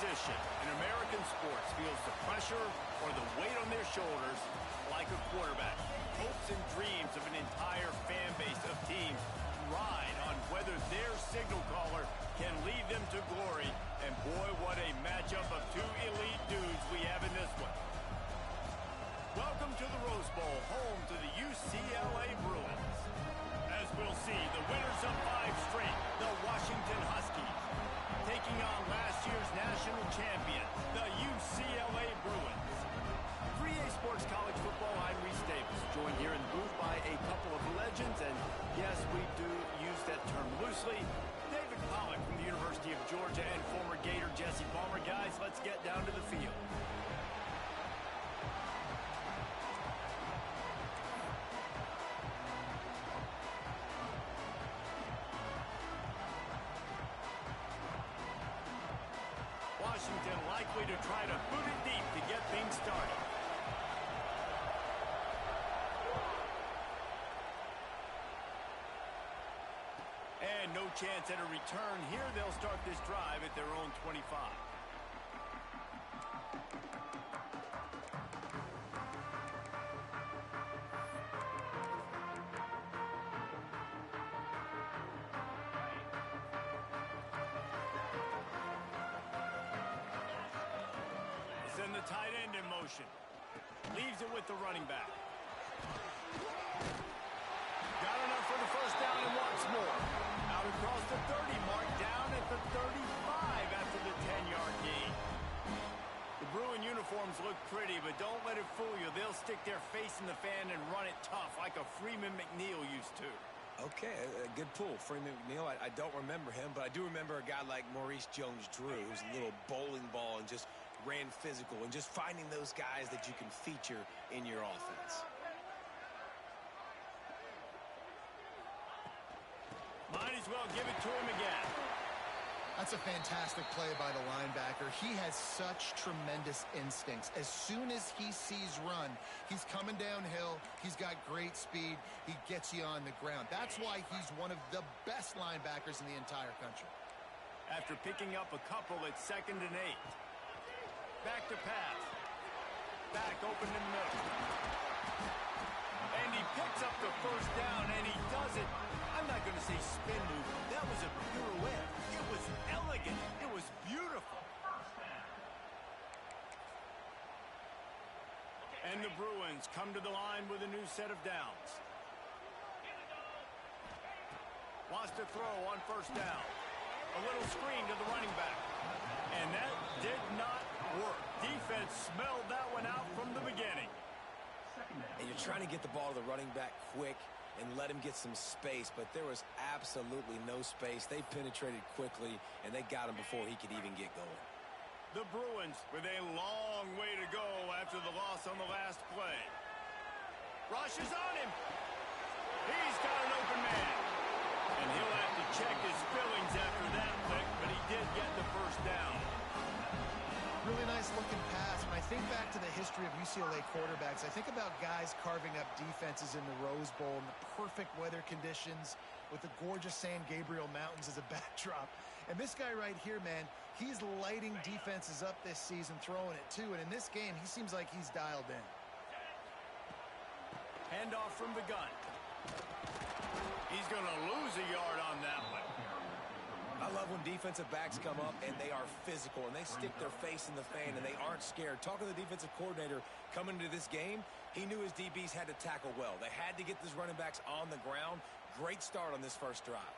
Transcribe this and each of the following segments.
position in American sports feels the pressure or the weight on their shoulders like a quarterback. Hopes and dreams of an entire fan base of teams ride on whether their signal caller can lead them to glory. And boy, what a matchup of two elite dudes we have in this one. Welcome to the Rose Bowl, home to the UCLA Bruins. As we'll see, the winners of 5 straight, the Washington Huskies, taking on last year's national champion, the UCLA Bruins. 3A Sports College Football, I'm Reese Davis, joined here in the booth by a couple of legends, and yes, we do use that term loosely. David Pollack from the University of Georgia and former Gator Jesse Palmer. Guys, let's get down to the field. Washington likely to try to boot it deep to get things started. And no chance at a return here. They'll start this drive at their own 25. Send the tight end in motion. Leaves it with the running back. Got enough for the first down and wants more. Out across the 30 mark, down at the 35 after the 10-yard gain. The Bruin uniforms look pretty, but don't let it fool you. They'll stick their face in the fan and run it tough like a Freeman McNeil used to. Okay, a good pull. Freeman McNeil, I don't remember him, but I do remember a guy like Maurice Jones-Drew, who's a little bowling ball and just ran physical, and just finding those guys that you can feature in your offense. Might as well give it to him again. That's a fantastic play by the linebacker. He has such tremendous instincts. As soon as he sees run, he's coming downhill. He's got great speed. He gets you on the ground. That's why he's one of the best linebackers in the entire country. After picking up a couple at 2nd and 8. Back to pass. Back open in the middle. And he picks up the first down, and he does it. I'm not going to say spin move. That was a pirouette. It was elegant. It was beautiful. And the Bruins come to the line with a new set of downs. Wants to throw on first down. A little screen to the running back. And that did not work. Defense smelled that one out from the beginning. And you're trying to get the ball to the running back quick and let him get some space, but there was absolutely no space. They penetrated quickly, and they got him before he could even get going. The Bruins with a long way to go after the loss on the last play. Rush is on him. He's got an open man. And he'll have to check his fillings after that pick, but he did get the first down. Really nice looking pass. When I think back to the history of UCLA quarterbacks, I think about guys carving up defenses in the Rose Bowl in the perfect weather conditions with the gorgeous San Gabriel Mountains as a backdrop. And this guy right here, man, he's lighting defenses up this season, throwing it too. And in this game, he seems like he's dialed in. Handoff from the gun. He's going to lose a yard on that one. I love when defensive backs come up and they are physical and they stick their face in the fan and they aren't scared. Talking to the defensive coordinator coming into this game, he knew his DBs had to tackle well. They had to get these running backs on the ground. Great start on this first drive.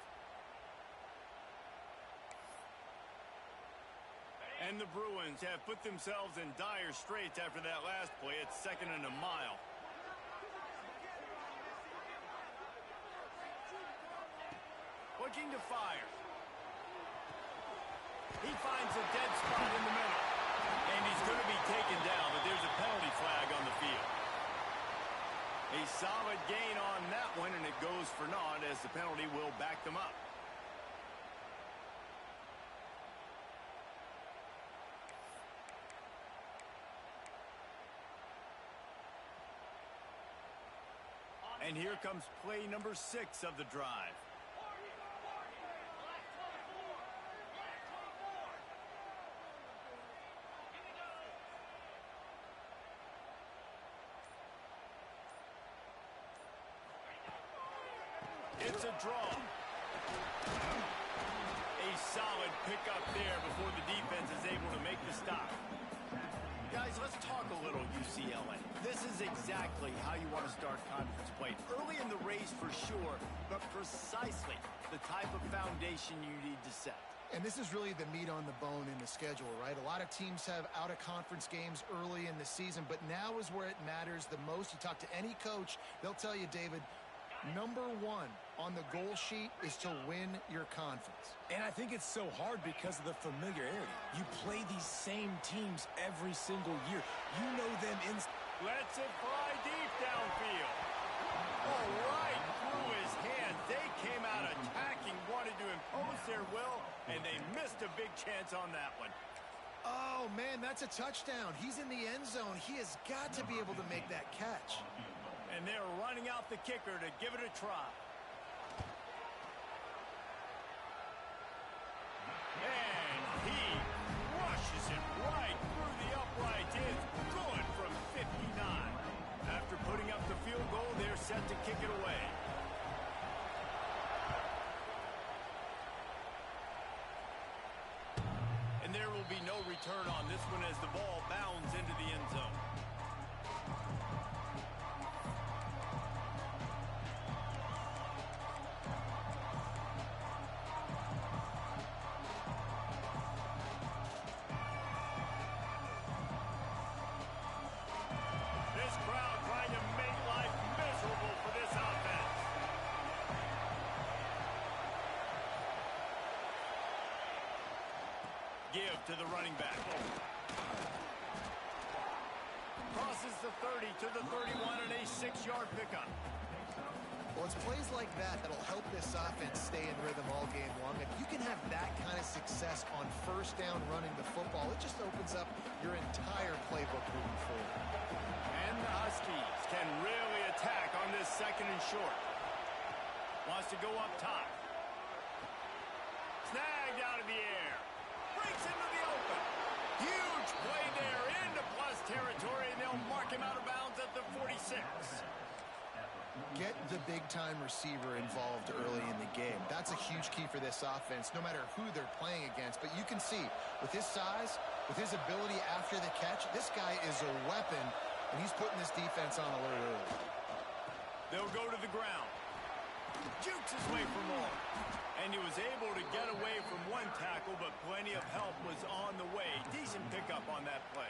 And the Bruins have put themselves in dire straits after that last play. It's 2nd and a mile. Looking to fire. He finds a dead spot in the middle. And he's going to be taken down, but there's a penalty flag on the field. A solid gain on that one, and it goes for naught as the penalty will back them up. And here comes play number 6 of the drive. It's a draw. A solid pickup there before the defense is able to make the stop. Guys, let's talk a little UCLA. This is exactly how you want to start conference play. Early in the race for sure, but precisely the type of foundation you need to set. And this is really the meat on the bone in the schedule, right? A lot of teams have out-of-conference games early in the season, but now is where it matters the most. You talk to any coach, they'll tell you, David, number one on the goal sheet is to win your conference. And I think it's so hard because of the familiarity. You play these same teams every single year. You know them in. Lets it fly deep downfield. Oh, right through his hands. They came out attacking, wanted to impose their will, and they missed a big chance on that one. Oh, man, that's a touchdown. He's in the end zone. He has got to be able to make that catch. And they're running out the kicker to give it a try. And he rushes it right through the uprights. It's good from 59. After putting up the field goal, they're set to kick it away. And there will be no return on this one as the ball bounds into the end zone. This crowd trying to make life miserable for this offense. Give to the running back. Crosses the 30 to the 31 and a 6-yard pickup. Well, it's plays like that that'll help this offense stay in rhythm all game long. If you can have that kind of success on first down running the football, it just opens up your entire playbook moving forward. And the Huskies can really attack on this second and short. Wants to go up top. Snagged out of the air. Breaks into the open. Huge play there into plus territory, and they'll mark him out of bounds at the 46. Get the big-time receiver involved early in the game. That's a huge key for this offense, no matter who they're playing against. But you can see, with his size, with his ability after the catch, this guy is a weapon, and he's putting this defense on alert early. They'll go to the ground. Jukes his way for more. And he was able to get away from one tackle, but plenty of help was on the way. Decent pickup on that play.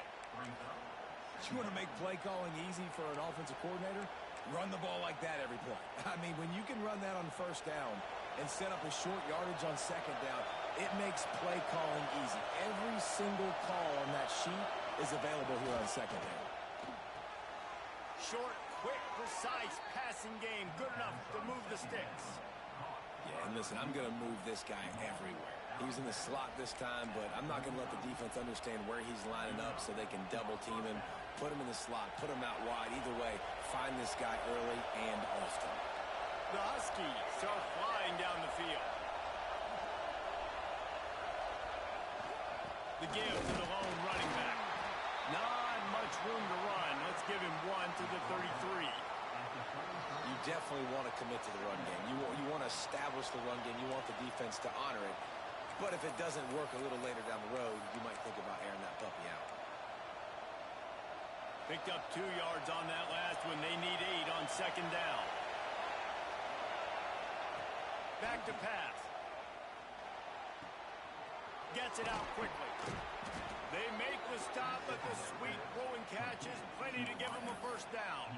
You want to make play calling easy for an offensive coordinator? Run the ball like that every play. I mean, when you can run that on first down and set up a short yardage on second down, it makes play calling easy. Every single call on that sheet is available here on second down. Short, quick, precise passing game. Good enough to move the sticks. Yeah, and listen, I'm going to move this guy everywhere. He was in the slot this time, but I'm not going to let the defense understand where he's lining up so they can double team him, put him in the slot, put him out wide. Either way, find this guy early and often. The Huskies are flying down the field. The give to the lone running back. Not much room to run. Let's give him one to the 33. You definitely want to commit to the run game. You want to establish the run game. You want the defense to honor it. But if it doesn't work a little later down the road, you might think about airing that puppy out. Picked up 2 yards on that last one. They need 8 on second down. Back to pass. Gets it out quickly. They make the stop, but the sweet throwing catch is plenty to give them a first down.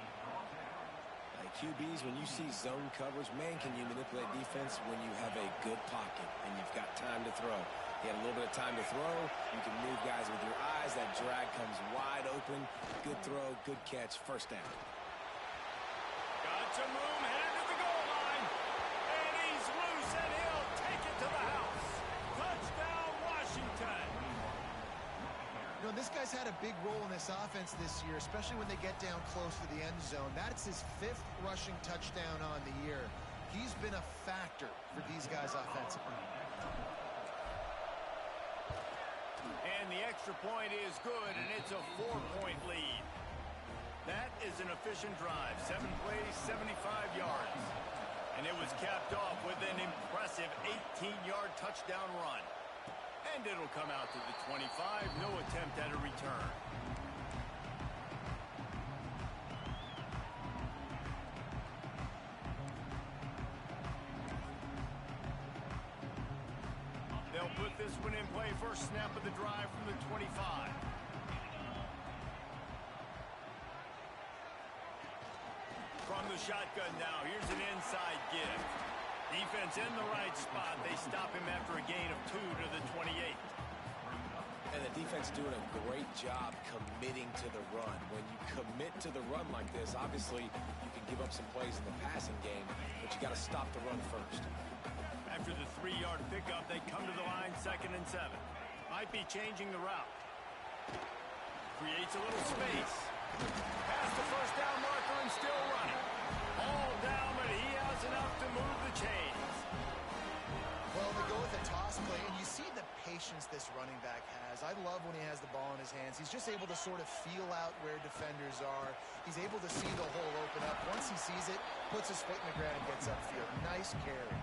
Like QBs, when you see zone coverage, man, can you manipulate defense when you have a good pocket and you've got time to throw. You had a little bit of time to throw. You can move guys with your eyes. That drag comes wide open. Good throw, good catch, first down. Got some room, headed to the goal line. And he's loose, and he'll take it to the house. Touchdown, Washington. You know, this guy's had a big role in this offense this year, especially when they get down close to the end zone. That's his 5th rushing touchdown on the year. He's been a factor for these guys offensively. And the extra point is good, and it's a 4-point lead. That is an efficient drive. 7 plays, 75 yards. And it was capped off with an impressive 18-yard touchdown run. And it'll come out to the 25. No attempt at a return. They'll put this one in play. First snap of the drive from the 25. From the shotgun now, here's an inside give. Defense in the right spot. They stop him after a gain of 2 to the 28. And the defense doing a great job committing to the run. When you commit to the run like this, obviously you can give up some plays in the passing game, but you got to stop the run first. After the 3-yard pickup, they come to the line, 2nd and 7. Might be changing the route. Creates a little space. Past the first down marker and still running. All down, but he has enough to move the chains. Well, they go with a toss play, and you see the patience this running back has. I love when he has the ball in his hands. He's just able to sort of feel out where defenders are. He's able to see the hole open up. Once he sees it, puts his foot in the ground and gets upfield. Nice carry.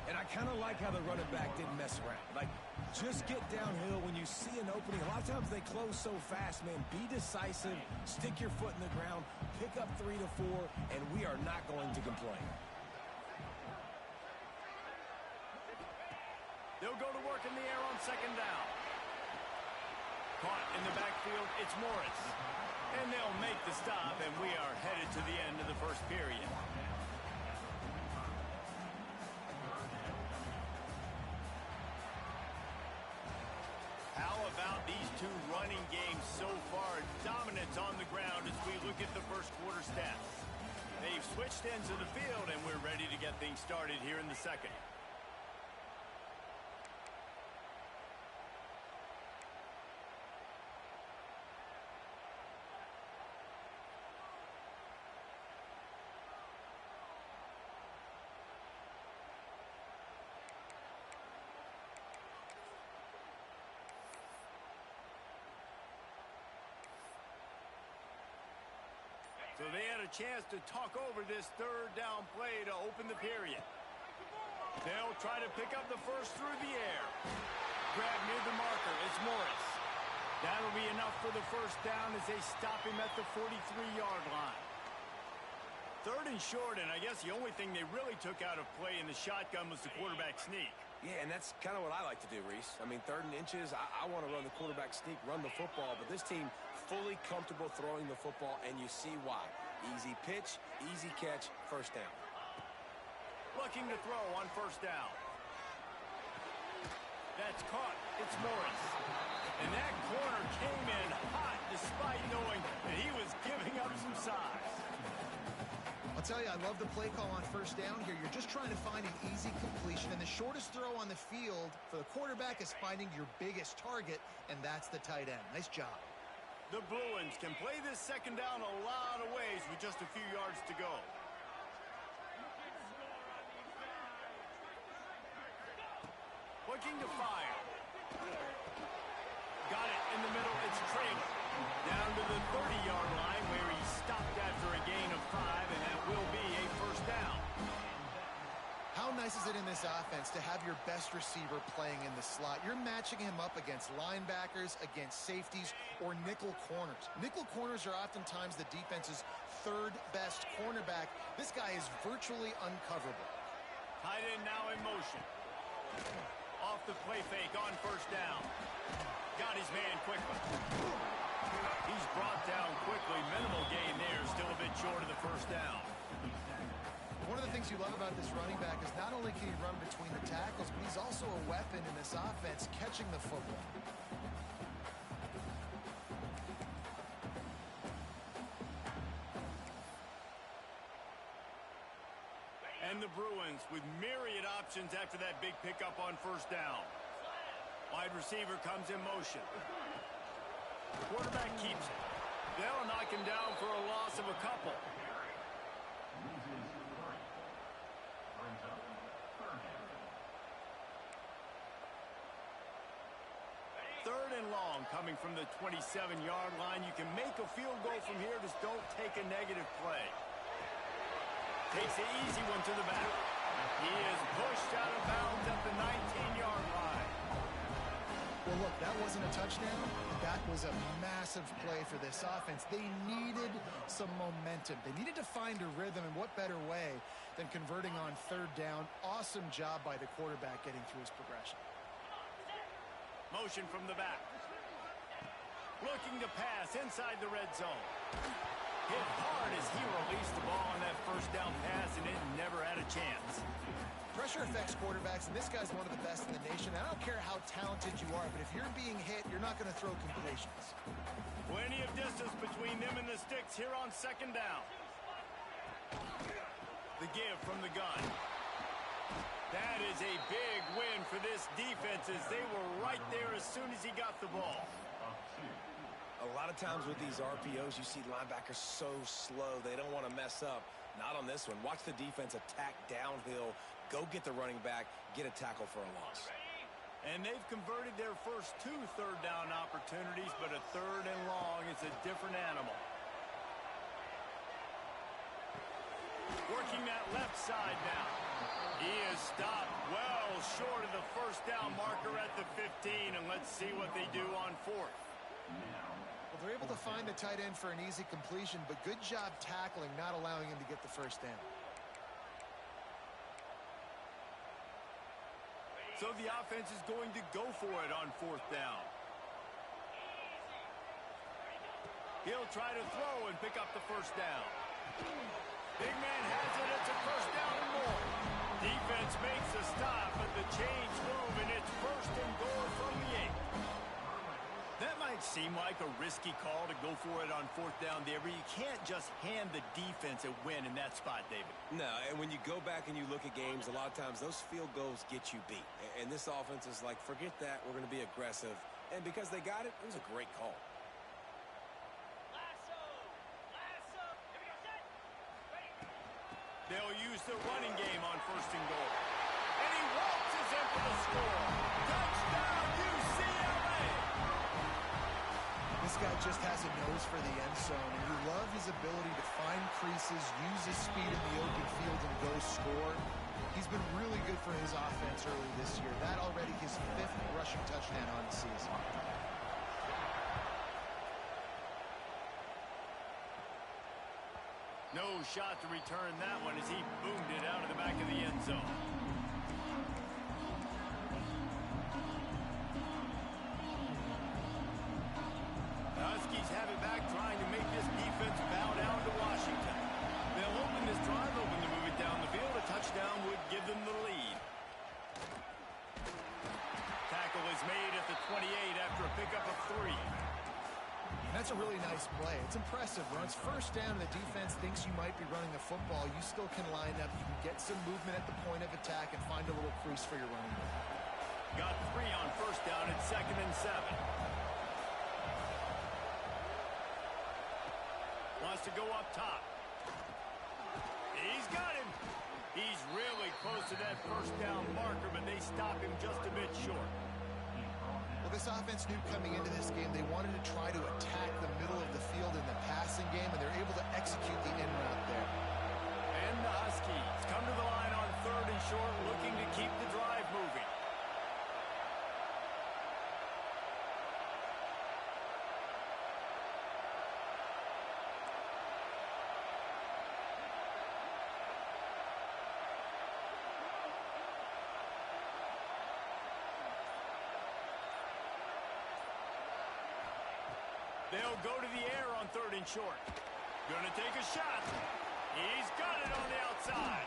And I kind of like how the running back didn't mess around. Like, just get downhill when you see an opening. A lot of times they close so fast, man. Be decisive, stick your foot in the ground, pick up 3 to 4, and we are not going to complain. They'll go to work in the air on 2nd down. Caught in the backfield, it's Morris. And they'll make the stop, and we are headed to the end of the first period. How about these two running games so far? Dominance on the ground as we look at the first quarter stats. They've switched ends of the field, and we're ready to get things started here in the second. So they had a chance to talk over this 3rd down play to open the period. They'll try to pick up the first through the air. Grab near the marker. It's Morris. That'll be enough for the first down as they stop him at the 43-yard line. 3rd and short, and I guess the only thing they really took out of play in the shotgun was the quarterback sneak. Yeah, and that's kind of what I like to do, Reese. I mean, 3rd and inches, I want to run the quarterback sneak, run the football, but this team fully comfortable throwing the football, and you see why. Easy pitch, easy catch, first down. Looking to throw on 1st down. That's caught. It's Morris. And that corner came in hot despite knowing that he was giving up some size. I'll tell you, I love the play call on 1st down here. You're just trying to find an easy completion, and the shortest throw on the field for the quarterback is finding your biggest target, and that's the tight end. Nice job. The Bruins can play this 2nd down a lot of ways with just a few yards to go. Looking to fire. Got it in the middle. It's Traylor. Down to the 30-yard line where he stopped after a gain of 5, and that will be a 1st down. How nice is it in this offense to have your best receiver playing in the slot? You're matching him up against linebackers, against safeties, or nickel corners. Nickel corners are oftentimes the defense's 3rd best cornerback. This guy is virtually uncoverable. Tight end now in motion. Off the play fake on 1st down. Got his man quickly. He's brought down quickly. Minimal gain there. Still a bit short of the 1st down. One of the things you love about this running back is not only can he run between the tackles, but he's also a weapon in this offense, catching the football. And the Bruins with myriad options after that big pickup on 1st down. Wide receiver comes in motion. The quarterback keeps it. They'll knock him down for a loss of a couple. Third and long coming from the 27-yard line. You can make a field goal from here, just don't take a negative play. Takes the easy one to the back. He is pushed out of bounds at the 19-yard line. Well, look, that wasn't a touchdown. That was a massive play for this offense. They needed some momentum. They needed to find a rhythm, and what better way than converting on third down. Awesome job by the quarterback getting through his progression. Motion from the back. Looking to pass inside the red zone. Hit hard as he released the ball on that first down pass, and it never had a chance. Pressure affects quarterbacks, and this guy's one of the best in the nation. I don't care how talented you are, but if you're being hit, you're not going to throw completions. Plenty of distance between them and the sticks here on second down. The give from the gun. That is a big win for this defense as they were right there as soon as he got the ball. A lot of times with these RPOs, you see linebackers so slow. They don't want to mess up. Not on this one. Watch the defense attack downhill, go get the running back, get a tackle for a loss. And they've converted their first 2 third down opportunities, but a third and long is a different animal. Working that left side now. He is stopped well short of the first down marker at the 15, and let's see what they do on fourth. Well, they're able to find the tight end for an easy completion, but good job tackling, not allowing him to get the first down. So the offense is going to go for it on fourth down. He'll try to throw and pick up the first down. Big man has it. It's a first down and more. Defense makes a stop, but the chains move, and it's first and goal from the 8. That might seem like a risky call to go for it on fourth down there, but you can't just hand the defense a win in that spot, David. No, and when you go back and you look at games, a lot of times those field goals get you beat. And this offense is like, forget that, we're going to be aggressive. And because they got it, it was a great call. They'll use the running game on first and goal. And he waltzes in for the score. Touchdown, UCLA! This guy just has a nose for the end zone, and you love his ability to find creases, use his speed in the open field, and go score. He's been really good for his offense early this year. That already his 5th rushing touchdown on the season. No shot to return that one as he boomed it out of the back of the end zone. The Huskies have it back, trying to make this defense bow down to Washington. They'll open this drive, open to move it down the field. A touchdown would give them the lead. Tackle is made at the 28 after a pickup of 3. That's a really nice play. It's impressive. When it's first down, the defense thinks you might be running the football. You still can line up. You can get some movement at the point of attack and find a little crease for your running back. Got 3 on first down at 2nd and 7. Wants to go up top. He's got him. He's really close to that first down marker, but they stop him just a bit short. Well, this offense knew coming into this game they wanted to try to attack the middle of the field in the passing game, and they're able to execute the in route there. And the Huskies come to the line on 3rd and short, looking to keep the drive moving. They'll go to the air on 3rd and short. Gonna take a shot. He's got it on the outside.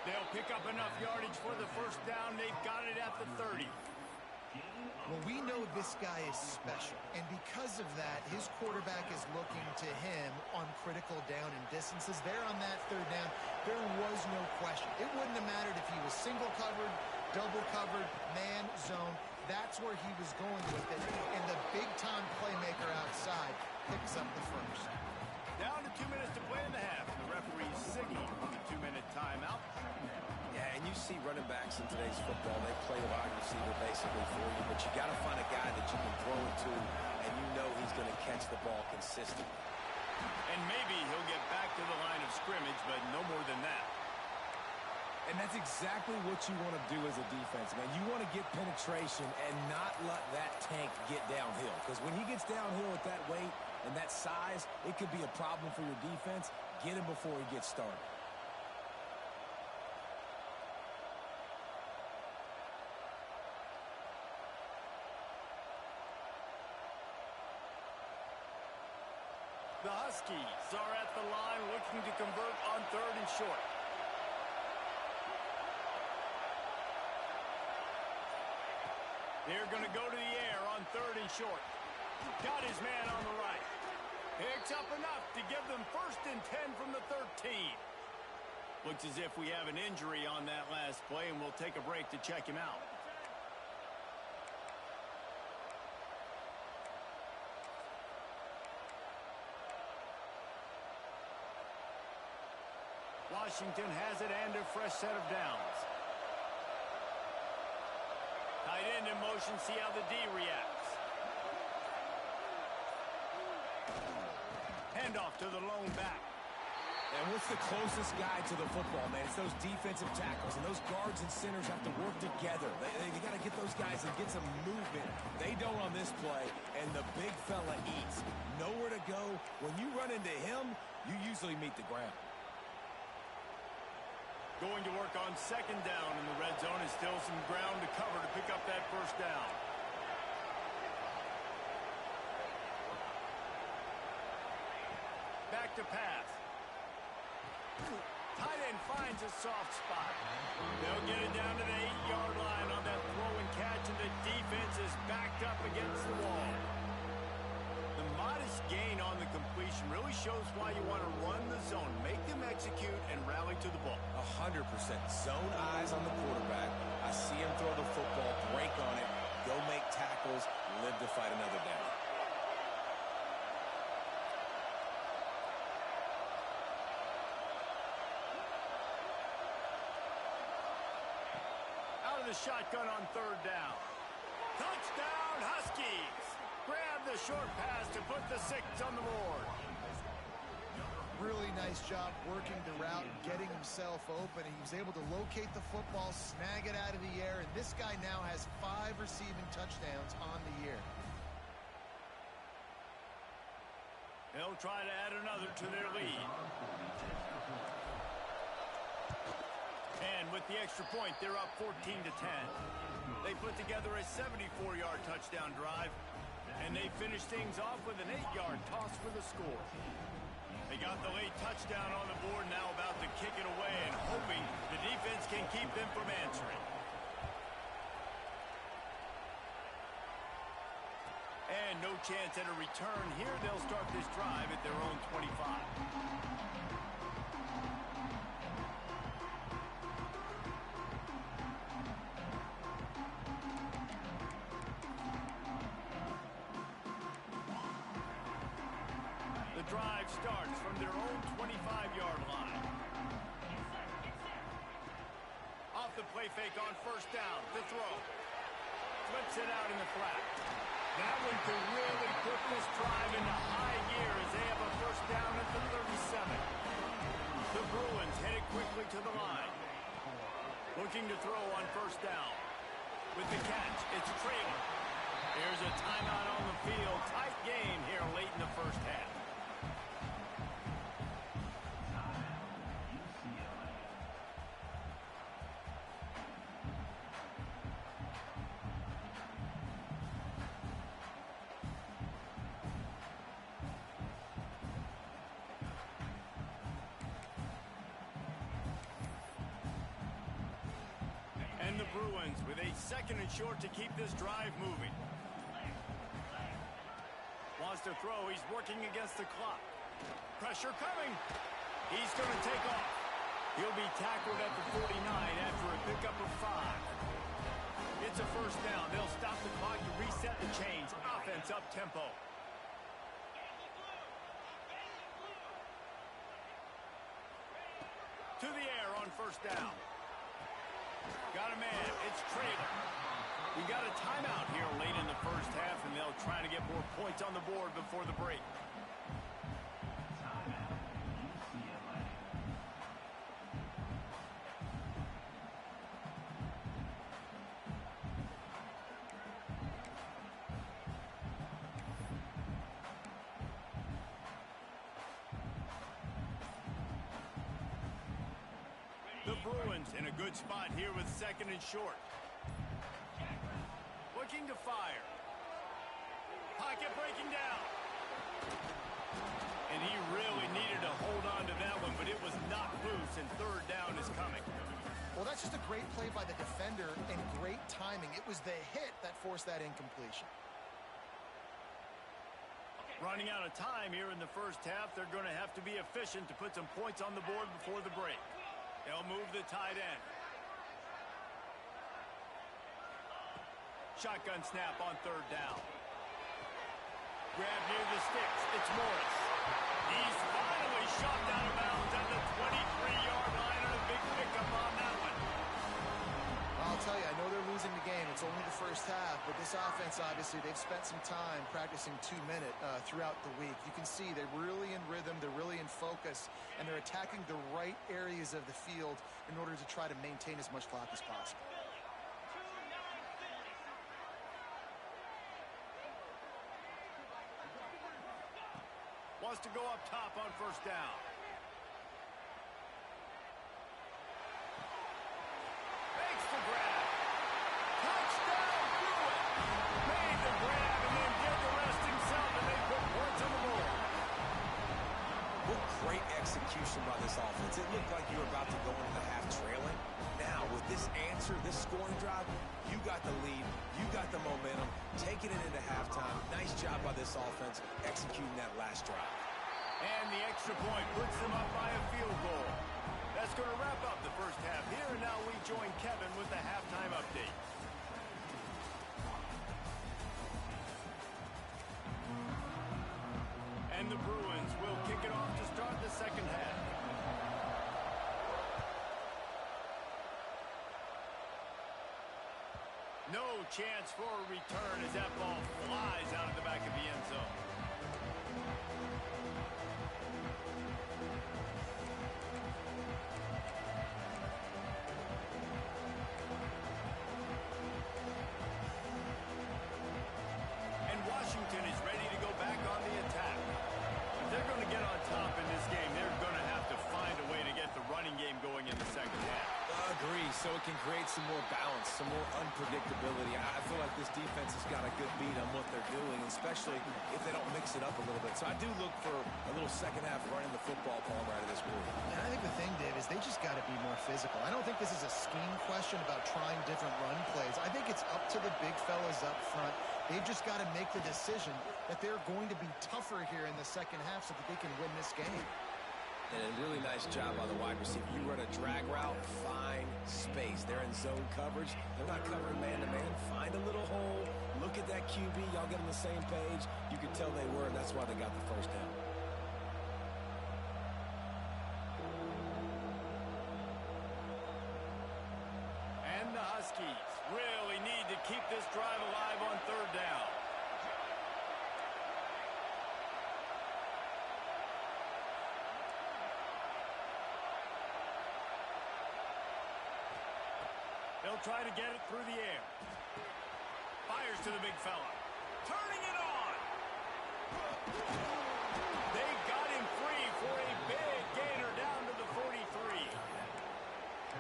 They'll pick up enough yardage for the first down. They've got it at the 30. Well, we know this guy is special, and because of that, his quarterback is looking to him on critical down and distances. There on that 3rd down, there was no question. It wouldn't have mattered if he was single covered, double covered, man, zone. That's where he was going with it, and the big-time playmaker outside picks up the first. Down to 2 minutes to play in the half. The referee's signaling for the 2-minute timeout. Yeah, and you see running backs in today's football, they play a wide receiver basically for you, but you got to find a guy that you can throw it to, and you know he's going to catch the ball consistently. And maybe he'll get back to the line of scrimmage, but no more than that. And that's exactly what you want to do as a defense, man. You want to get penetration and not let that tank get downhill. Because when he gets downhill at that weight and that size, it could be a problem for your defense. Get him before he gets started. The Huskies are at the line looking to convert on 3rd and short. They're going to go to the air on 3rd and short. Got his man on the right. Picks up enough to give them 1st and 10 from the 13. Looks as if we have an injury on that last play, and we'll take a break to check him out. Washington has it and a fresh set of downs. Tight end in motion, see how the D reacts. Handoff to the lone back. And what's the closest guy to the football, man? It's those defensive tackles, and those guards and centers have to work together. They got to get those guys and get some movement. They don't on this play, and the big fella eats. Nowhere to go. When you run into him, you usually meet the ground. Going to work on 2nd down in the red zone. Is still some ground to cover to pick up that 1st down. Back to pass. Tight end finds a soft spot. They'll get it down to the 8-yard line on that throw and catch, and the defense is backed up against the wall. The modest gain on the completion really shows why you want to run the zone, make them execute, and rally to the ball. 100%. Zone eyes on the quarterback. I see him throw the football, break on it, go make tackles, live to fight another down. Out of the shotgun on 3rd down. Touchdown, Huskies! Grab the short pass to put the 6 on the board. Really nice job working the route and getting himself open. He was able to locate the football, snag it out of the air, and this guy now has 5 receiving touchdowns on the year. They'll try to add another to their lead. And with the extra point, they're up 14-10. They put together a 74-yard touchdown drive, and they finish things off with an 8-yard toss for the score. They got the late touchdown on the board, now about to kick it away and hoping the defense can keep them from answering. And no chance at a return here. They'll start this drive at their own 25. The drive starts from their own 25-yard line. Off the play fake on 1st down. The throw. Flips it out in the flat. That one could really put this drive into high gear as they have a 1st down at the 37. The Bruins headed quickly to the line. Looking to throw on 1st down. With the catch, it's Traylor. Here's a timeout on the field. Tight game here late in the 1st half. And the Bruins with a 2nd and short to keep this drive moving. Wants to throw. He's working against the clock. Pressure coming. He's going to take off. He'll be tackled at the 49 after a pickup of 5. It's a 1st down. They'll stop the clock to reset the chains. Offense up tempo. To the air on 1st down. Got a man. It's Traylor. We got a timeout here late in the 1st half, and they'll try to get more points on the board before the break. Bruins in a good spot here with 2nd and short. Looking to fire. Pocket breaking down. And he really needed to hold on to that one, but it was knocked loose, and 3rd down is coming. Well, that's just a great play by the defender and great timing. It was the hit that forced that incompletion. Running out of time here in the first half. They're going to have to be efficient to put some points on the board before the break. They'll move the tight end. Shotgun snap on 3rd down. Grab near the sticks. It's Morris. He's finally shoved out of bounds at the 23-yard line, and a big pickup on that one. I'll tell you, I know they're losing the game. It's only the first half, but this offense, obviously, they've spent some time practicing 2-minute throughout the week. You can see they're really in rhythm, they're really in focus, and they're attacking the right areas of the field in order to try to maintain as much clock as possible. Wants to go up top on 1st down. Makes the grab. Touchdown, do it. Made the grab and then did the rest himself, and they put points on the board. What great execution by this offense. It looked like you were about to go into the half trailing. Now, with this answer, this scoring drive, you got the lead, you got the momentum, taking it into halftime. Nice job by this offense executing that last drive. And the extra point puts them up by a field goal. That's going to wrap up the first half here, and now we join Kevin with the halftime update. And the Bruins will kick it off to start the second half. No chance for a return as that ball flies out of the back of the end zone. And Washington is ready to go back on the attack. If they're going to get on top in this game, they're going to have to find a way to get the running game going in the second half. Agree, so it can create some more balance, some more unpredictability. I feel like this defense has got a good beat on what they're doing, especially if they don't mix it up a little bit. So I do look for a little second half running the football Palmer out of this group. And I think the thing, Dave, is they just got to be more physical. I don't think this is a scheme question about trying different run plays. I think it's up to the big fellas up front. They've just got to make the decision that they're going to be tougher here in the second half so that they can win this game. And a really nice job by the wide receiver. You run a drag route, find space. They're in zone coverage. They're not covering man-to-man. Find a little hole. Look at that QB. Y'all get on the same page. You can tell they were, and that's why they got the first down. And the Huskies really need to keep this drive alive on 3rd down. They'll try to get it through the air. Fires to the big fella. Turning it on. They got him free for a big gainer down to the 43.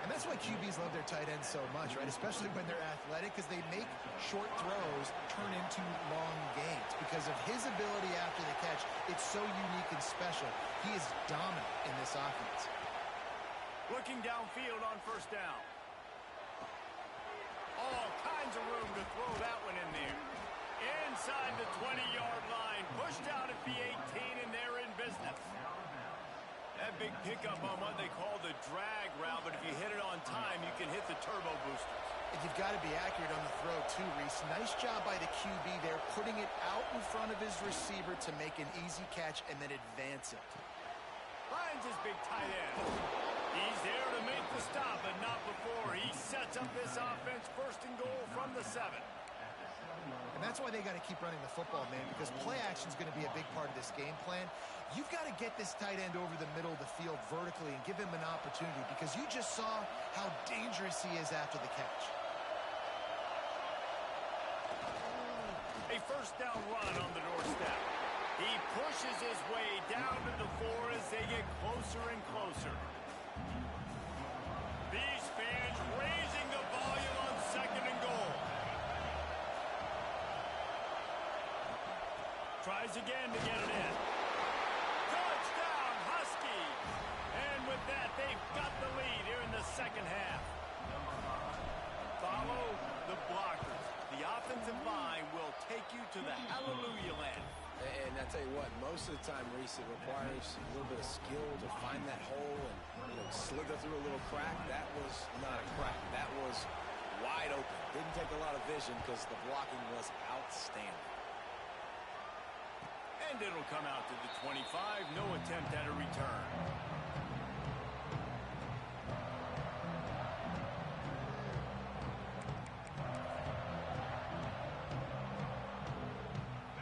And that's why QBs love their tight ends so much, right? Especially when they're athletic, because they make short throws turn into long gains. Because of his ability after the catch, it's so unique and special. He is dominant in this offense. Looking downfield on 1st down. All kinds of room to throw that one in there. Inside the 20-yard line. Pushed out at the 18, and they're in business. That big pickup on what they call the drag route, but if you hit it on time, you can hit the turbo boosters. And you've got to be accurate on the throw, too, Reese. Nice job by the QB there, putting it out in front of his receiver to make an easy catch and then advance it. Finds his big tight end. He's there to make the stop, but not before he sets up this offense 1st and goal from the 7. And that's why they got to keep running the football, man, because play action is going to be a big part of this game plan. You've got to get this tight end over the middle of the field vertically and give him an opportunity, because you just saw how dangerous he is after the catch. A 1st down run on the doorstep. He pushes his way down to the 4 as they get closer and closer. The Tries again to get it in. Touchdown, Huskies! And with that, they've got the lead here in the second half. Follow the blockers. The offensive line will take you to the hallelujah land. And I tell you what, most of the time, Reese, it requires a little bit of skill to find that hole and, slither through a little crack. That was not a crack. That was wide open. Didn't take a lot of vision because the blocking was outstanding. And it'll come out to the 25. No attempt at a return.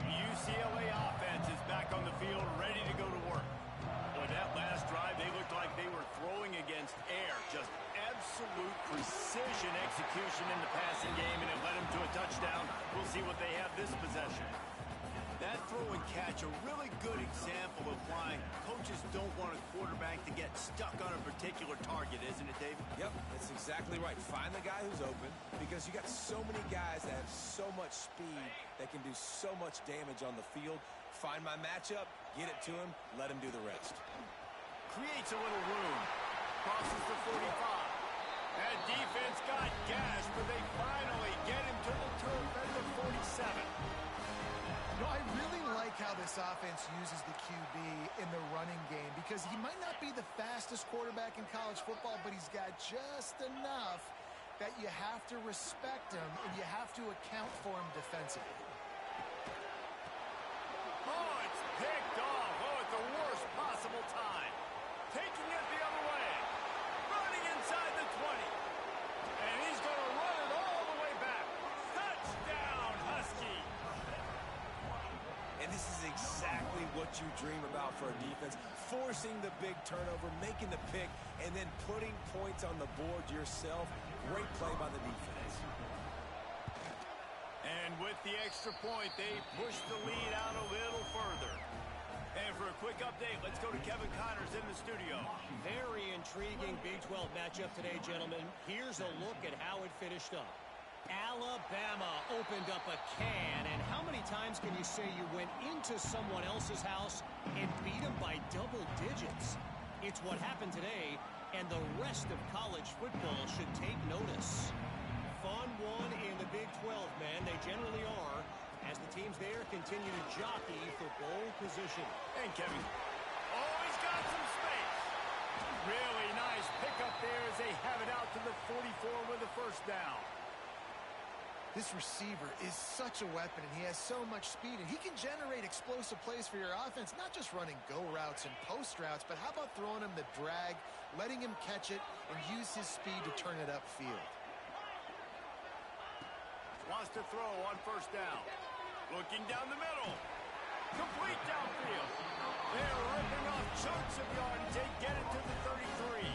UCLA offense is back on the field, ready to go to work. Boy, that last drive, they looked like they were throwing against air. Just absolute precision execution in the passing game, and it led them to a touchdown. We'll see what they have this possession. That throw and catch, a really good example of why coaches don't want a quarterback to get stuck on a particular target, isn't it, David? Yep, that's exactly right. Find the guy who's open because you got so many guys that have so much speed that can do so much damage on the field. Find my matchup, get it to him, let him do the rest. Creates a little room. Crosses the 45. That defense got gashed, but they finally get him to the turf at the 47. I really like how this offense uses the QB in the running game because he might not be the fastest quarterback in college football, but he's got just enough that you have to respect him and you have to account for him defensively. Oh, it's picked off. Oh, at the worst possible time. Taking it the other way. Running inside the 20. And he's going to run it all the way back. Touchdown, Husky. And this is exactly what you dream about for a defense. Forcing the big turnover, making the pick, and then putting points on the board yourself. Great play by the defense. And with the extra point, they push the lead out a little further. And for a quick update, let's go to Kevin Connors in the studio. Very intriguing Big 12 matchup today, gentlemen. Here's a look at how it finished up. Alabama opened up a can, and how many times can you say you went into someone else's house and beat them by double digits? It's what happened today, and the rest of college football should take notice. Fun one in the Big 12, man. They generally are, as the teams there continue to jockey for bowl position. And Kevin, oh, he's got some space. Really nice pickup there as they have it out to the 44 with a first down. This receiver is such a weapon, and he has so much speed, and he can generate explosive plays for your offense, not just running go routes and post routes, but how about throwing him the drag, letting him catch it, and use his speed to turn it upfield. Wants to throw on first down. Looking down the middle. Complete downfield. They're ripping off chunks of yardage. They get it to the 33.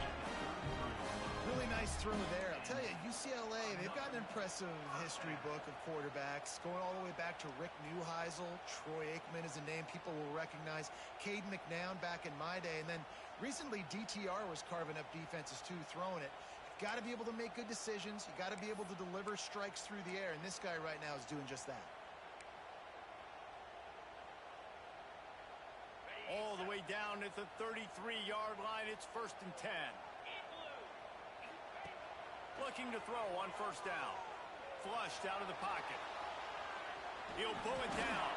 Really nice throw there. I'll tell you, UCLA, they've got an impressive history book of quarterbacks, going all the way back to Rick Neuheisel. Troy Aikman is a name people will recognize. Caden McNown back in my day. And then recently, DTR was carving up defenses too, throwing it. You've got to be able to make good decisions. You've got to be able to deliver strikes through the air. And this guy right now is doing just that. All the way down at the 33-yard line. It's 1st and 10. Looking to throw on first down. Flushed out of the pocket. He'll pull it down.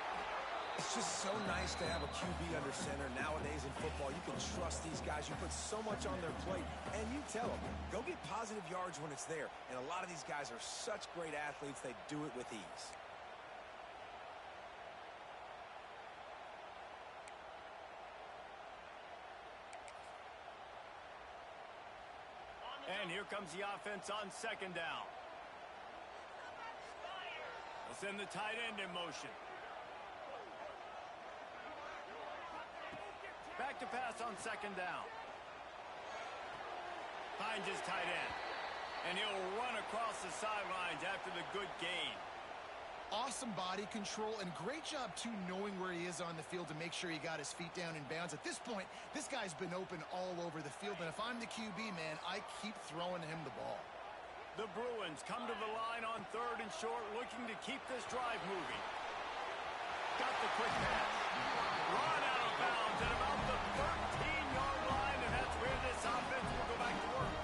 It's just so nice to have a QB under center. Nowadays in football, you can trust these guys. You put so much on their plate, and you tell them, go get positive yards when it's there. And a lot of these guys are such great athletes, they do it with ease. And here comes the offense on second down. They'll send the tight end in motion. Back to pass on second down. Finds his tight end. And he'll run across the sidelines after the good gain. Awesome body control and great job, too, knowing where he is on the field to make sure he got his feet down in bounds. At this point, this guy's been open all over the field, and if I'm the QB, man, I keep throwing him the ball. The Bruins come to the line on 3rd and short, looking to keep this drive moving. got the quick pass. Run out of bounds at about the 13-yard line, and that's where this offense will go back to work.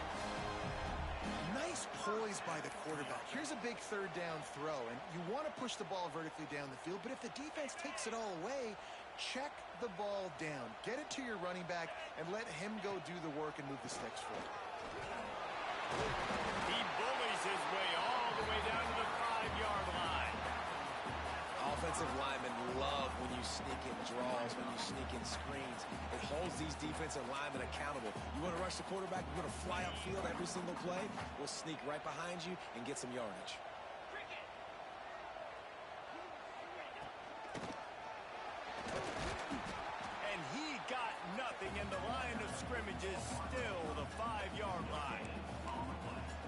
Nice poise by the quarterback. Here's a big third down throw, and you want to push the ball vertically down the field, but if the defense takes it all away, check the ball down. Get it to your running back and let him go do the work and move the sticks for it. He bullies his way all the way down to the 5-yard line. Offensive linemen love when you sneak in draws, when you sneak in screens. It holds these defensive linemen accountable. You want to rush the quarterback, you want to fly upfield every single play, we'll sneak right behind you and get some yardage. And he got nothing, and the line of scrimmage is still the 5-yard line.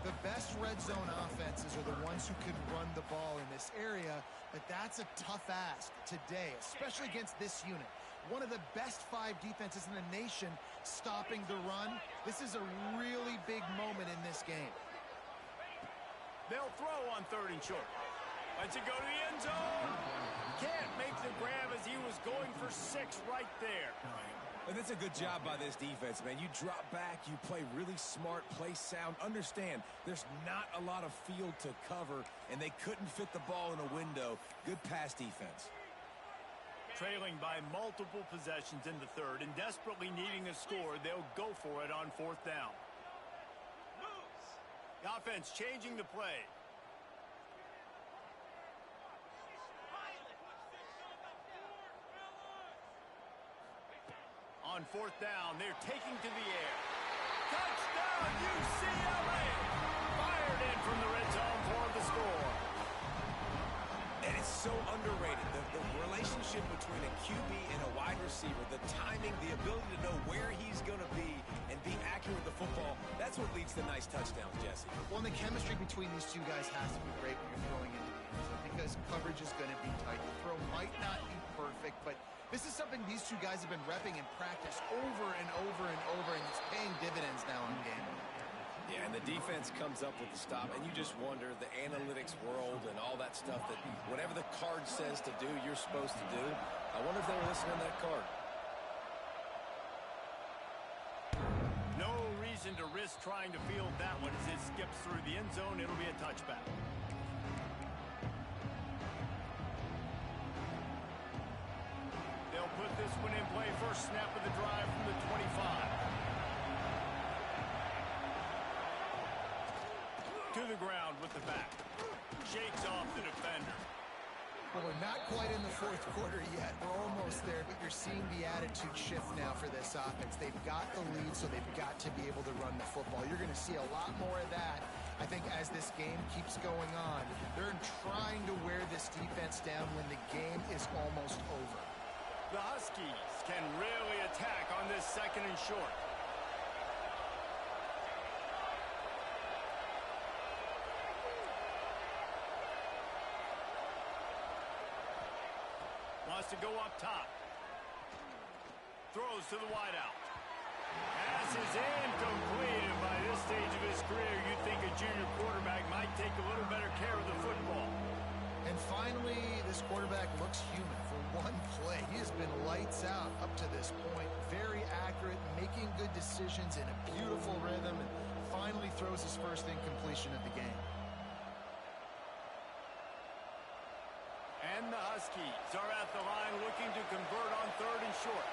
The best red zone offenses are the ones who can run the ball in this area, but that's a tough ask today, especially against this unit. One of the best 5 defenses in the nation stopping the run. This is a really big moment in this game. They'll throw on 3rd and short. Lets it go to the end zone. Can't make the grab as he was going for 6 right there. And that's a good job by this defense, man. You drop back, you play really smart, play sound. Understand, there's not a lot of field to cover, and they couldn't fit the ball in a window. Good pass defense. Trailing by multiple possessions in the 3rd and desperately needing a score, they'll go for it on 4th down. The offense changing the play. On 4th down, they're taking to the air. Touchdown, UCLA! Fired in from the red zone for the score. And it's so underrated. The relationship between a QB and a wide receiver, the timing, the ability to know where he's going to be and be accurate with the football, that's what leads to nice touchdowns, Jesse. Well, and the chemistry between these two guys has to be great when you're throwing into the end zone because coverage is going to be tight. The throw might not be perfect, but this is something these two guys have been repping in practice over and over and over, and it's paying dividends now in game. Yeah, and the defense comes up with the stop, and you just wonder, the analytics world and all that stuff, that whatever the card says to do, you're supposed to do. I wonder if they were listening to that card. No reason to risk trying to field that one as it skips through the end zone. It'll be a touchback. They'll put this one in play. First snap of the drive from the 25. To the ground with the back. Shakes off the defender. Well, we're not quite in the 4th quarter yet. We're almost there, but you're seeing the attitude shift now for this offense. They've got the lead, so they've got to be able to run the football. You're going to see a lot more of that, I think, as this game keeps going on. They're trying to wear this defense down when the game is almost over. The Huskies can really attack on this 2nd and short. Wants to go up top. Throws to the wideout. Pass is incomplete, and by this stage of his career, you'd think a junior quarterback might take a little better care of the football. And finally, this quarterback looks human for one play. He has been lights out up to this point. Very accurate, making good decisions in a beautiful rhythm, and finally throws his first incompletion of the game. And the Huskies are at the line looking to convert on 3rd and short.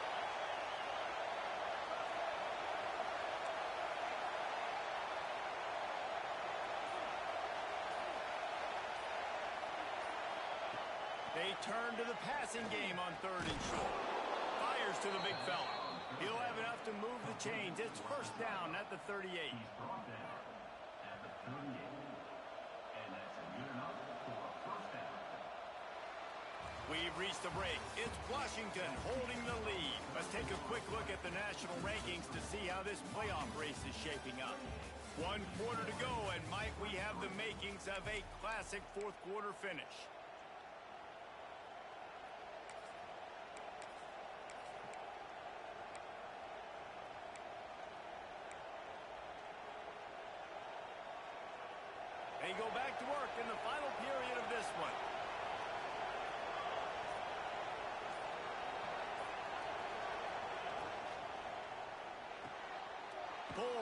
They turn to the passing game on 3rd and short. Fires to the big fella. He'll have enough to move the chains. It's first down at the 38. We've reached the break. It's Washington holding the lead. Let's take a quick look at the national rankings to see how this playoff race is shaping up. 1 quarter to go, and Mike, we have the makings of a classic 4th quarter finish. They go back to work in the final period of this one.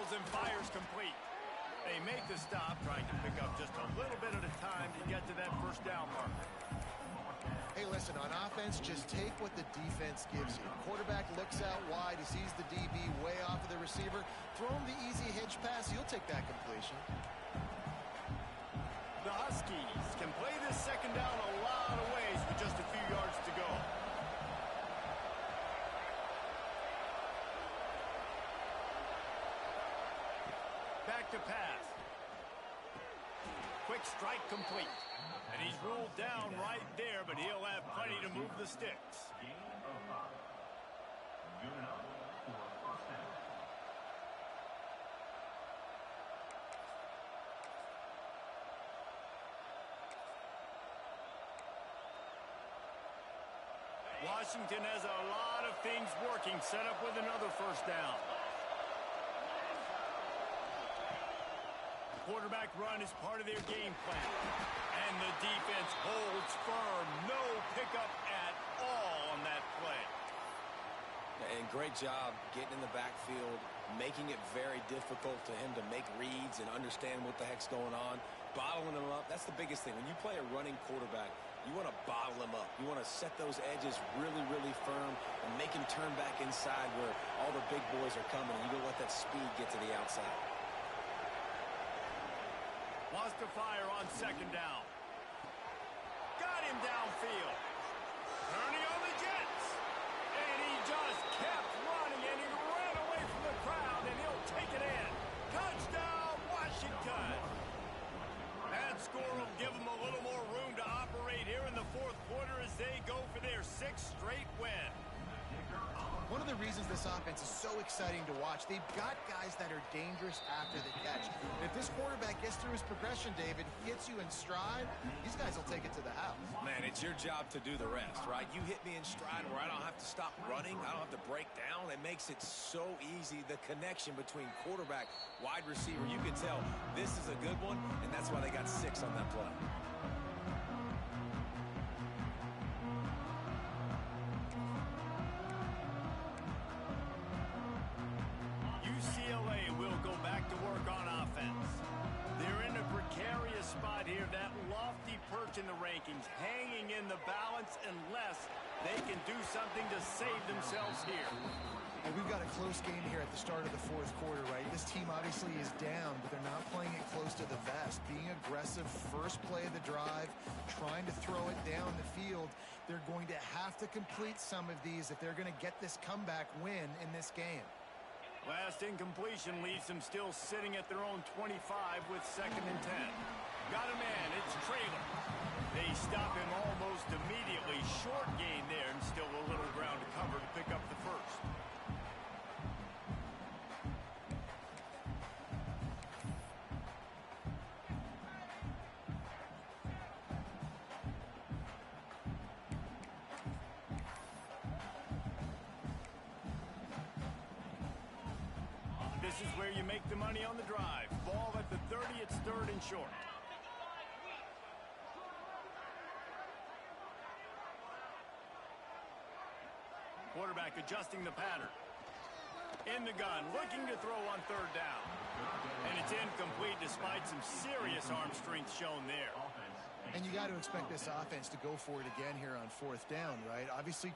throws and fires complete. They make the stop, trying to pick up just a little bit at a time to get to that first down mark. Hey, listen, on offense, just take what the defense gives you. Quarterback looks out wide. He sees the DB way off of the receiver. Throw him the easy hitch pass. You'll take that completion. The Huskies can play this second down a lot of ways with just a few yards to go. Back to pass. Quick strike complete. And he's ruled down right there, but he'll have plenty to move the sticks. Washington has a lot of things working, set up with another first down. Quarterback run is part of their game plan. And the defense holds firm. No pickup at all on that play. And great job getting in the backfield, making it very difficult to him to make reads and understand what the heck's going on. Bottling him up, that's the biggest thing. When you play a running quarterback, you want to bottle him up. You want to set those edges really, really firm and make him turn back inside where all the big boys are coming. You don't let that speed get to the outside. Wants to fire on second down. Got him downfield. Turning on the Jets. And he just kept running, and he ran away from the crowd, and he'll take it in. Touchdown, Washington. That score will give them a little more room to operate here in the fourth quarter as they go for their sixth straight win. One of the reasons this offense is so exciting to watch, they've got guys that are dangerous after the catch. And if this quarterback gets through his progression, David, hits you in stride, these guys will take it to the house. Man, it's your job to do the rest, right? You hit me in stride where I don't have to stop running. I don't have to break down. It makes it so easy. The connection between quarterback, wide receiver, you can tell this is a good one, and that's why they got 6 on that play. UCLA will go back to work on offense. They're in a precarious spot here, that lofty perch in the rankings, hanging in the balance unless they can do something to save themselves here. And we've got a close game here at the start of the fourth quarter, right? This team obviously is down, but they're not playing it close to the vest. Being aggressive, first play of the drive, trying to throw it down the field. They're going to have to complete some of these if they're going to get this comeback win in this game. Last incompletion leaves them still sitting at their own 25 with 2nd and 10. Got a man, it's Traylor. They stop him almost immediately. Short gain there and still a little ground to cover to pick up the first. This is where you make the money on the drive. Ball at the 30, it's 3rd and short. Quarterback adjusting the pattern. In the gun, looking to throw on 3rd down. And it's incomplete despite some serious arm strength shown there. And you got to expect this offense to go for it again here on 4th down, right? Obviously,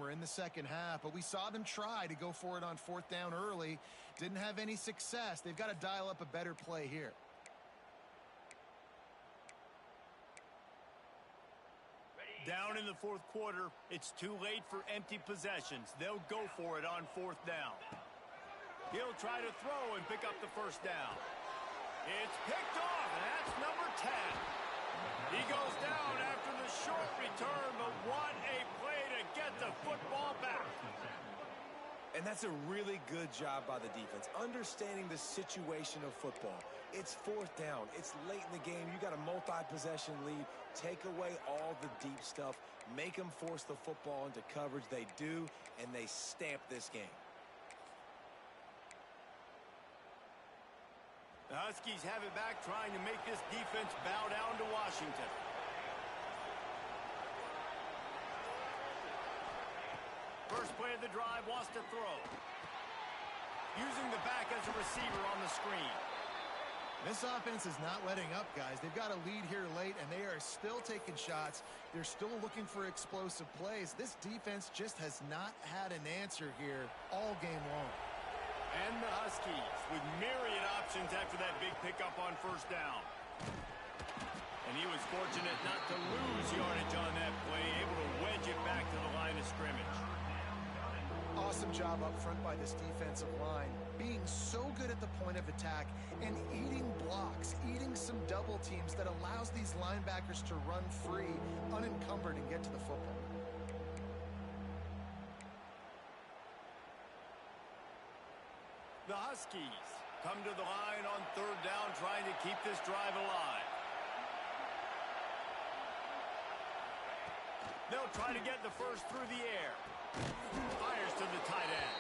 we're in the second half, but we saw them try to go for it on 4th down early. Didn't have any success. They've got to dial up a better play here. Down in the fourth quarter, it's too late for empty possessions. They'll go for it on 4th down. He'll try to throw and pick up the first down. It's picked off, and that's number 10. He goes down after the short return, but what a play to get the football back. And that's a really good job by the defense, understanding the situation of football. It's fourth down. It's late in the game. You got a multi-possession lead. Take away all the deep stuff. Make them force the football into coverage. They do, and they stamp this game. The Huskies have it back, trying to make this defense bow down to Washington. First play of the drive, wants to throw. Using the back as a receiver on the screen. This offense is not letting up, guys. They've got a lead here late, and they are still taking shots. They're still looking for explosive plays. This defense just has not had an answer here all game long. And the Huskies with myriad options after that big pickup on first down. And he was fortunate not to lose yardage on that play, able to wedge it back to the line of scrimmage. Awesome job up front by this defensive line, being so good at the point of attack and eating blocks, eating some double teams that allows these linebackers to run free, unencumbered, and get to the football. The Huskies come to the line on third down, trying to keep this drive alive. They'll try to get the first through the air. Fires to the tight end.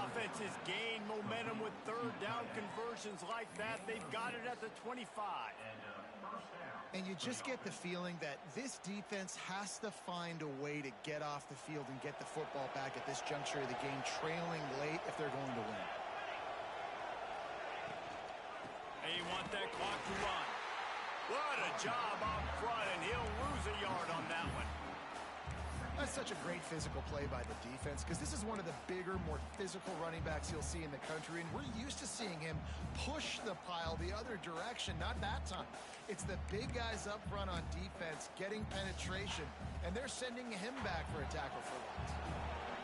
Offenses gain momentum with third down conversions like that. They've got it at the 25. And you just get the feeling that this defense has to find a way to get off the field and get the football back at this juncture of the game, trailing late if they're going to win. They want that clock to run. What a job up front, and he'll lose a yard on that one. That's such a great physical play by the defense, because this is one of the bigger, more physical running backs you'll see in the country, and we're used to seeing him push the pile the other direction. Not that time. It's the big guys up front on defense getting penetration, and they're sending him back for a tackle for loss.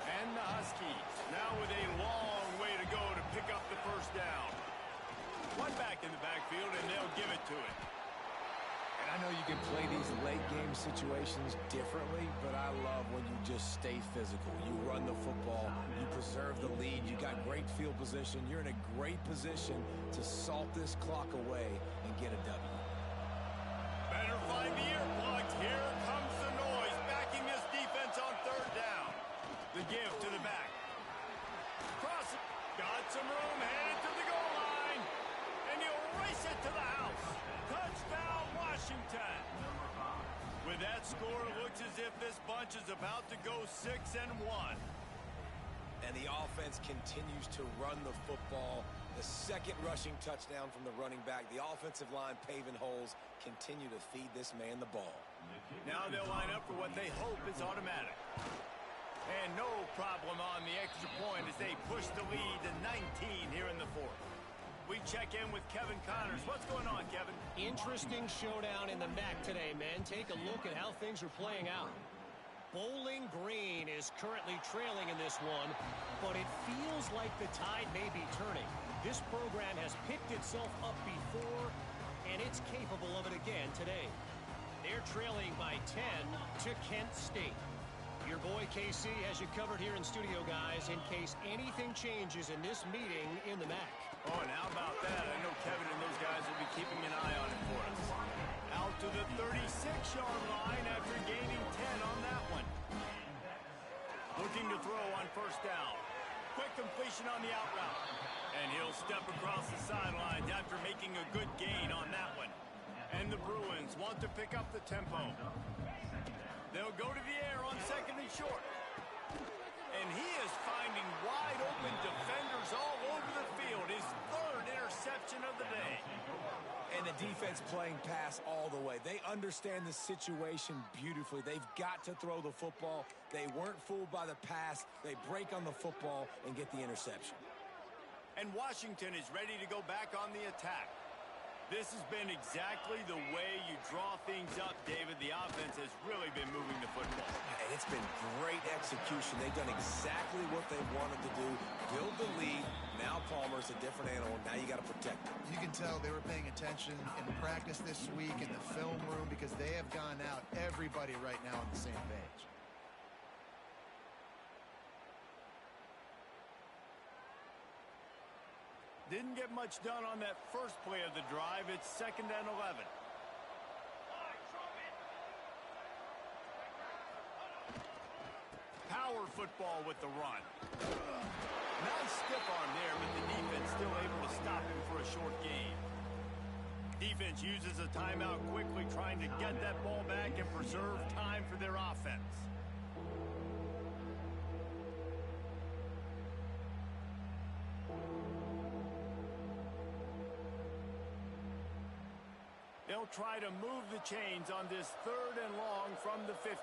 And the Huskies now with a long way to go to pick up the first down. One back in the backfield, and they'll give it to it. And I know you can play these late-game situations differently, but I love when you just stay physical. You run the football, you preserve the lead, you got great field position, you're in a great position to salt this clock away and get a W. Better find the earplugs. Here comes the noise, backing this defense on third down. The give to the back. Cross it. Got some room, headed to the goal line. And he'll race it to the house. Touchdown, Washington. With that score, it looks as if this bunch is about to go 6-1. And the offense continues to run the football. The second rushing touchdown from the running back. The offensive line paving holes, continue to feed this man the ball. Now they'll line up for what they hope is automatic. And no problem on the extra point as they push the lead to 19 here in the fourth. We check in with Kevin Connors. What's going on, Kevin? Interesting showdown in the MAC today, men. Take a look at how things are playing out. Bowling Green is currently trailing in this one, but it feels like the tide may be turning. This program has picked itself up before, and it's capable of it again today. They're trailing by 10 to Kent State. Your boy KC has you covered here in studio, guys, in case anything changes in this meeting in the MAC. Oh, and how about that? I know Kevin and those guys will be keeping an eye on it for us. Out to the 36-yard line after gaining 10 on that one. Looking to throw on first down. Quick completion on the out route. And he'll step across the sidelines after making a good gain on that one. And the Bruins want to pick up the tempo. They'll go to the air on second and short. And he is finding wide open defenders all over the field. His third interception of the day. And the defense playing pass all the way. They understand the situation beautifully. They've got to throw the football. They weren't fooled by the pass. They break on the football and get the interception. And Washington is ready to go back on the attack. This has been exactly the way you draw things up, David. The offense has really been moving the football. And it's been great execution. They've done exactly what they wanted to do. Build the lead. Now Palmer's a different animal. Now you got to protect him. You can tell they were paying attention in practice this week in the film room, because they have gone out, everybody right now on the same page. Didn't get much done on that first play of the drive. It's 2nd and 11. Power football with the run. Nice stiff arm there, but the defense still able to stop him for a short gain. Defense uses a timeout quickly, trying to get that ball back and preserve time for their offense. They'll try to move the chains on this 3rd and long from the 50.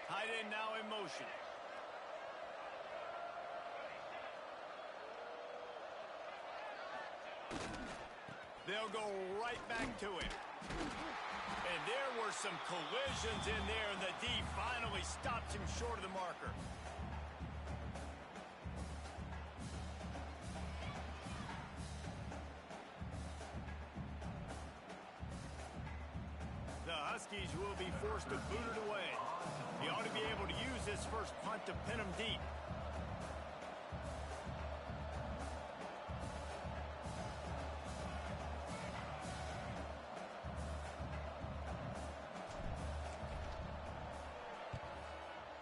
Tight end now in motion. They'll go right back to him. And there were some collisions in there, and the D finally stops him short of the marker. The Huskies will be forced to boot it away. He ought to be able to use this first punt to pin him deep.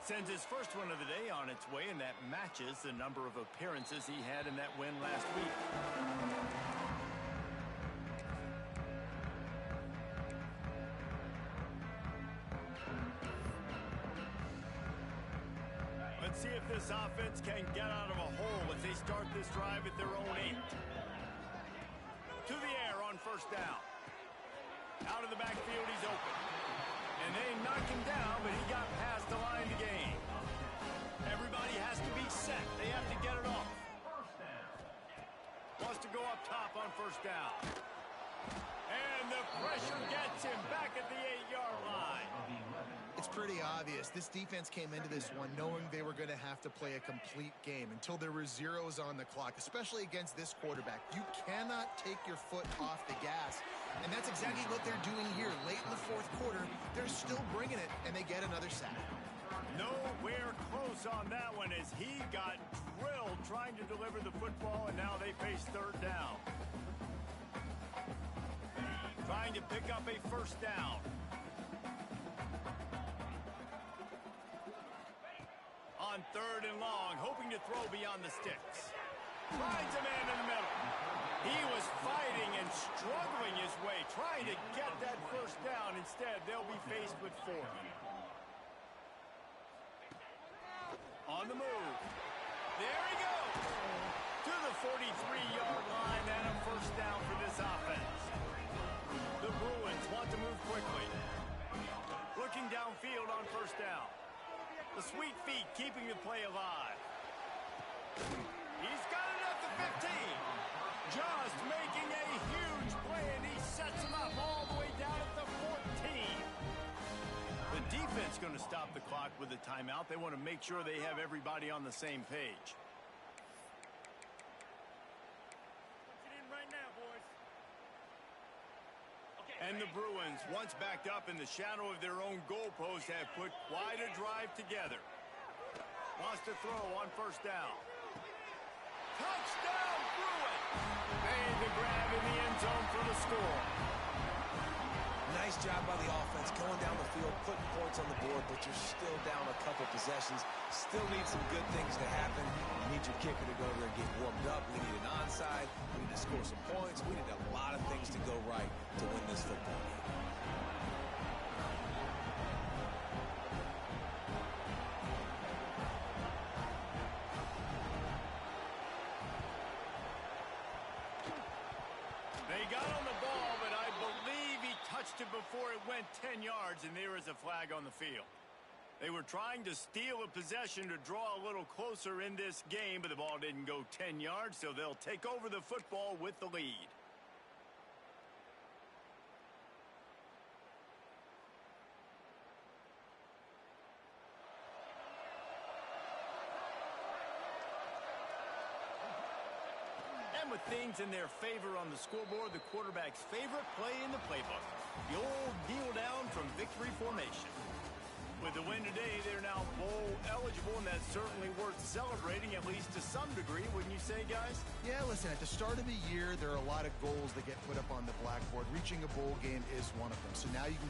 Sends his first one of the day on its way, and that matches the number of appearances he had in that win last week. Let's see if this offense can get out of a hole as they start this drive at their own 8. To the air on 1st down. Out of the backfield, he's open. And they knocked him down, but he got past the line to gain. Everybody has to be set. They have to get it off. Wants to go up top on 1st down. And the pressure gets him back at the 8-yard line. It's pretty obvious. This defense came into this one knowing they were going to have to play a complete game until there were zeros on the clock, especially against this quarterback. You cannot take your foot off the gas, and that's exactly what they're doing here. Late in the 4th quarter, they're still bringing it, and they get another sack. Nowhere close on that one as he got drilled trying to deliver the football, and now they face 3rd down. Trying to pick up a 1st down. On 3rd and long, hoping to throw beyond the sticks. Finds a man in the middle. He was fighting and struggling his way, trying to get that 1st down. Instead, they'll be faced with 4th. On the move. There he goes. To the 43-yard line and a 1st down for this offense. The Bruins want to move quickly. Looking downfield on 1st down. The sweet feet keeping the play alive. He's got it at the 15. Just making a huge play, and he sets him up all the way down at the 14. The defense going to stop the clock with a timeout. They want to make sure they have everybody on the same page. And the Bruins, once backed up in the shadow of their own goalpost, have put quite a drive together. Wants to throw on 1st down. Touchdown, Bruins! Made the grab in the end zone for the score. Nice job by the offense going down the field, putting points on the board, but you're still down a couple possessions. Still need some good things to happen. You need your kicker to go there and get warmed up. We need an onside. We need to score some points. We need a lot of things to go right to win this football game. They got on the ball, but I believe he touched it before it went 10 yards, and there is a flag on the field. They were trying to steal a possession to draw a little closer in this game, but the ball didn't go 10 yards, so they'll take over the football with the lead. And with things in their favor on the scoreboard, the quarterback's favorite play in the playbook, the old kneel down from victory formation. With With the win today, they're now bowl eligible, and that's certainly worth celebrating, at least to some degree, wouldn't you say, guys? Yeah, listen, at the start of the year, there are a lot of goals that get put up on the blackboard. Reaching a bowl game is one of them. So now you can